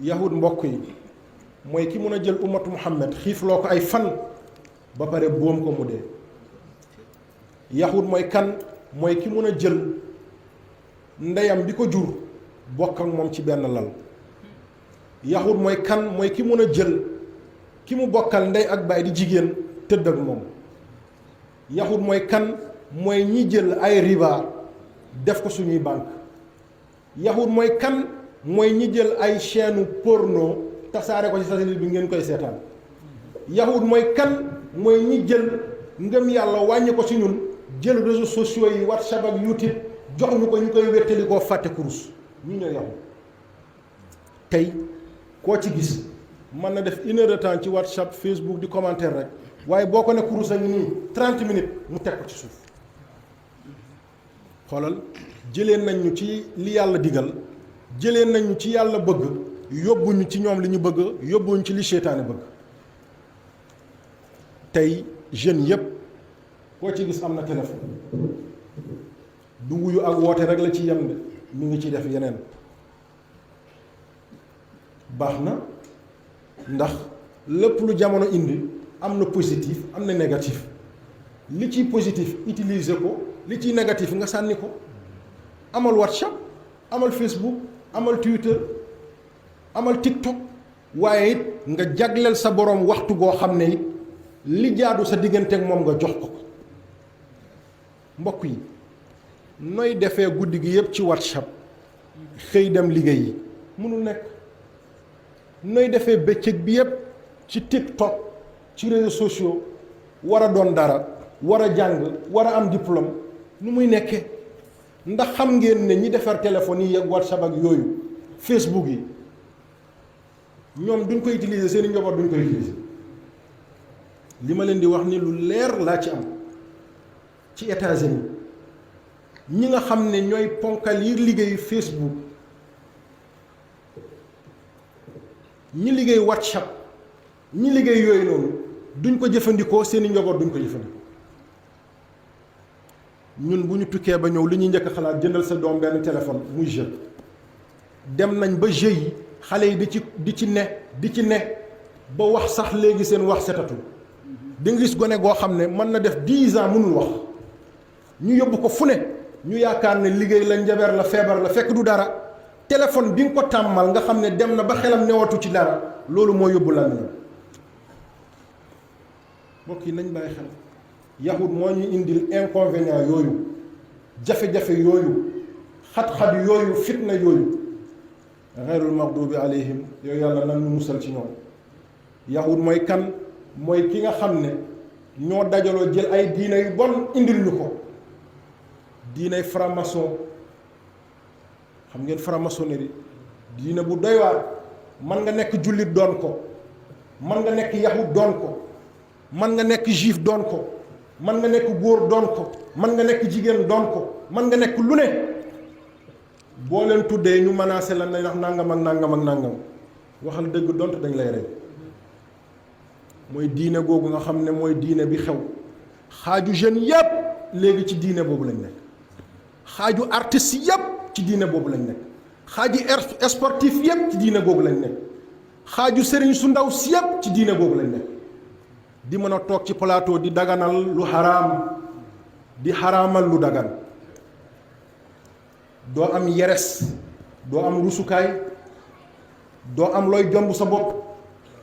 Yahoud mbokk yi mooy ki mun a jël ummatu Muhammad xiifloo ko ay fan ba pare boom ko mu dee. Yahoud mooy kan mooy ki mun a jël ndeyam bi ko jur bokk ak moom ci benn lal. Yahoud mooy kan mooy ki mun a jël ki mu bokkal ndey ak baay di jigéen tëdd ak moom. Yahoud mooy kan mooy ñi jël ay riba def ko suñuy banque. Yahoud mooy kan mooy ñi jël ay chaîne porno tasaare ko ci satellite bi ngeen koy seetaan. Yahoud mooy kan mooy ñi jël ngëm yàlla wàññi ko ci ñun jël réseaux sociaux yi WhatsApp ak YouTube jox ñu ko ñu koy wéttali koo fàtte kurus ñu ñoo Yahoud. tey koo ci gis mën na def 1 heure de temps ci WhatsApp Facebook di commentaire rek waaye boo ko ne kurus a ngi nii 30 minutes mu teg ko ci suuf. xoolal jëlee nañ ñu ci li yàlla digal jëlee nañ ñu ci yàlla bëgg yóbbuñu ci ñoom li ñu bëgg yóbbuñu ci li seytaane bëgg. tey jeunes yépp koo ci gis am na téléphone du wuyu ak woote rek la ci yem de mi ngi ci def yeneen. baax na ndax lépp lu jamono indi am na positif am na négatif li ciy positif utiliser ko li ciy négatif nga sànni ko. amal WhatsApp amal Facebook amal Twitter amal TikTok waaye it nga jagleel sa boroom waxtu goo xam ne it li jaadu sa diggante ak moom nga jox ko mbokk yi nooy defee guddi gi yépp ci WhatsApp xëy dem liggéey yi mënul nekk. nooy defee bëccëg bi yépp ci TikTok ci réseaux sociaux war a doon dara war a jàng war a am diplôme nu muy nekkee ndax xam ngeen ne ñi defar téléphone yi ak WhatsApp ak yooyu Facebook yi ñoom duñ koy utiliser seeni njaboot duñ koy utiliser li ma leen di wax ni lu leer laa ci am ci États-Unis ñi nga xam ne ñooy ponkal yi liggéey Facebook ñi liggéey WhatsApp ñi liggéey yooyu noonu duñ ko jëfandikoo seeni njaboot duñ ko jëfandikoo. ñun bu ñu tukkee ba ñëw li ñuy njëkk xalaat jëndal sa doom benn téléphone muy jeu dem nañ ba jeu yi xale yi di ci ne ba wax sax léegi seen wax setatul di nga gis gone goo xam ne mën na def 10 ans mënul wax ñu yóbbu ko fu ne ñu yaakaar ne liggéey la njaber la feebar la fekk du dara téléphone bi nga ko tàmmal nga xam ne dem na ba xelam newatu ci dara loolu moo yóbbu la ñu mbokk yi nañ bàyyi xel. Yahoud moo ñu indil inconvénient yooyu jafe-jafe yooyu xat-xat yooyu fitna yooyu xeyrul maxdubi alayhim yooyu yàlla nan ñu musal ci ñoom. Yahoud mooy kan mooy ki nga xam ne ñoo dajaloo jël ay diine yu bon indil ñu ko diiney franc-maçon xam ngeen franc-maçonnerie diine bu doy waar man nga nekk jullit doon ko man nga nekk Yahoud doon ko man nga nekk juif doon ko man nga nekk góor doon ko man nga nekk jigéen doon ko man nga nekk lu ne boo leen tuddee ñu menacé la ne ndax nangam ak nangam ak nangam waxal dëgg donte dañ lay rey mooy diine googu nga xam ne mooy diine bi xew xaaju jeunes yépp léegi ci diine boobu lañ nekk xaaju artistes yépp ci diine boobu lañ nekk xaaju sportif yépp ci diine boobu lañ nekk xaaju sëriñ su ndaw si yépp ci diine boobu lañ nekk. di mën a toog ci plateau di daganal lu xaraam di xaraamal lu dagan doo am yeres doo am rusukaay doo am looy jomb sa bopp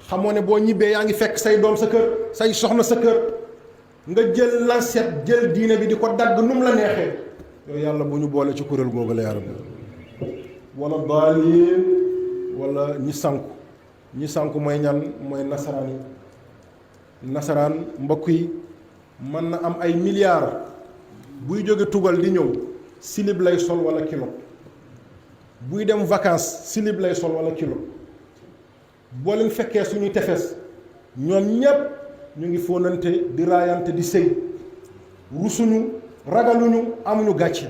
xamoo ne boo ñibbee yaa ngi fekk say doom sa kër say soxna sa kër nga jël lancette jël diine bi di ko dagg nu mu la neexee yooyu yàlla bu ñu boole ci kuréel googu la yaram wala daalin wala ñi sànku mooy ñan mooy nasaraan yi. Nassarane mbokk yi mën na am ay milliards buy jóge tugal di ñëw silib lay sol wala kilo buy dem vacances silib lay sol wala kilo boo leen fekkee suñuy tefes ñoom ñépp ñu ngi fóonante di raayante di sëy rusuñu ragaluñu amuñu gàcce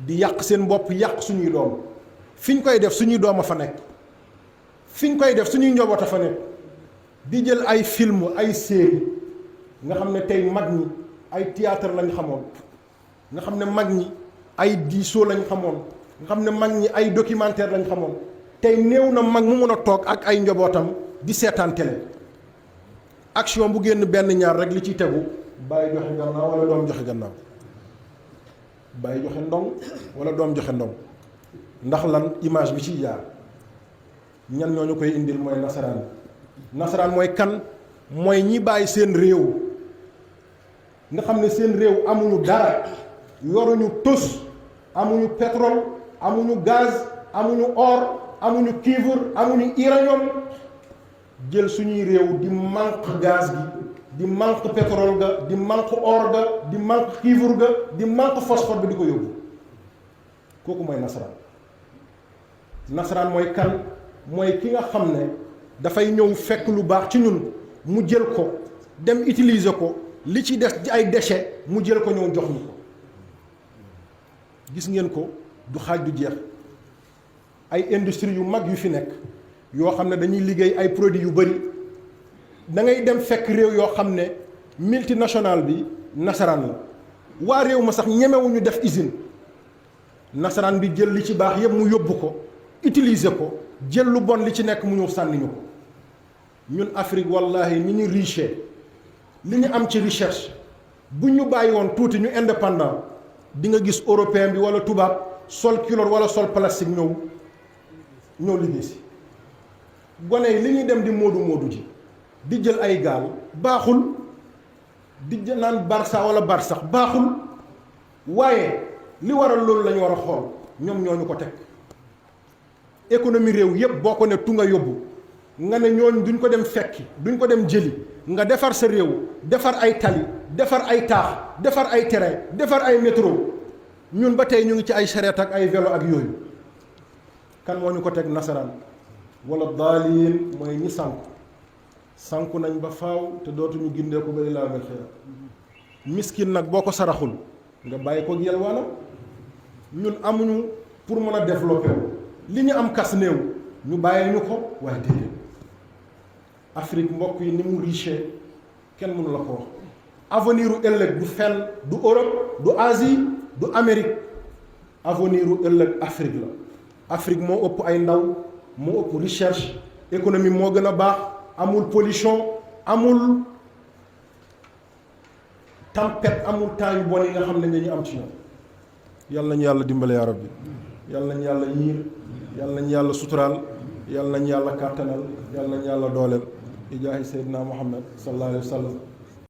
di yàq seen bopp yàq suñuy doom fi ñu koy def suñuy doom a fa nekk fi ñu koy def suñuy njaboot a fa nekk. di jël ay film ay série nga xam ne tey mag ñi ay théâtre lañ xamoon nga xam ne mag ñi ay diisoo lañ xamoon nga xam ne mag ñi ay documentaire lañ xamoon tey néew na mag mu mën a toog ak ay njabootam di seetaan télé action bu génn benn ñaar rek li ciy tegu bàyyi joxe gannaaw wala doom joxe gannaaw bàyyi joxe ndong wala doom joxe ndong ndax lan image bi ciy jaar ñan ñoo ñu koy indil mooy nasaraan nasaraan mooy kan mooy ñi bàyyi seen réew nga xam ne seen réew amuñu dara yoruñu tus amuñu pétrole amuñu gaz amuñu or amuñu cuivre amuñu uranium jël suñuy réew di manque gaz gi di manque pétrole ga di manque or ga di manque cuivre ga di manque phosphore bi di ko yóbbu kooku mooy nasaraan nasaraan mooy kan mooy ki nga xam ne dafay ñëw fekk lu baax ci ñun mu jël ko dem utiliser ko li ci des ci ay déchets mu jël ko ñëw jox ñu ko gis ngeen ko du xaaj du jeex ay industrie yu mag yu fi nekk yoo xam ne dañuy liggéey ay produits yu bari da ngay dem fekk réew yoo xam ne multinationale bi nasaraan la waa réew ma sax ñemewuñu def usine nasaraan bi jël li ci baax yëpp mu yóbbu ko utiliser ko jël lu bon li ci nekk mu ñëw sànni ñu ko ñun Afrique wallahi ni ñu riche li ñu am ci recherche bu ñu bàyyi woon tuuti ñu indépendant di nga gis européen bi wala tubaab sol kilo wala sol plastique ñëw liggéey si gone yi li ñuy dem di moodu ji di jël ay gaal baaxul di naan barça wala barsax baaxul waaye li waral loolu la ñu war a xool ñoom ñoo ñu ko teg économie réew yépp boo ko ne tu nga yóbbu nga ne ñooñu duñ ko dem fekki duñ ko dem jëli nga defar sa réew defar ay tali defar ay taax defar ay terrain defar ay métro ñun ba tey ñu ngi ci ay charrette ak ay vélo ak yooyu kan moo ñu ko teg nasaraan wala daaliin mooy ñi sànku nañ ba faaw te dootuñu gindee ko ba ilaa mel xeer miskin nag boo ko saraxul nga bàyyi ko yelwaanam ñun amuñu pour mën a développer li ñu am kas néew ñu bàyyee ñu ko waaye déedéet Afrique mbokk yi ni mu riche kenn mënu la ko wax avenir u ëllëg du fenn du Europe du Asie du Amérique avenir u ëllëg Afrique la Afrique moo ëpp ay ndaw moo ëpp recherche économie moo gën a baax amul pollution amul tempête amul temps yu bon yi nga xam ne nga ñu am ci ñoom yal nañu yàlla dimbale yaa rabbi yal nañu yàlla yiir yal nañu yàlla suturaal yal nañu yàlla kàttanal yal nañu yàlla dooleel ijaahi Seydina Muhammad sallallahu alayhi wa sallam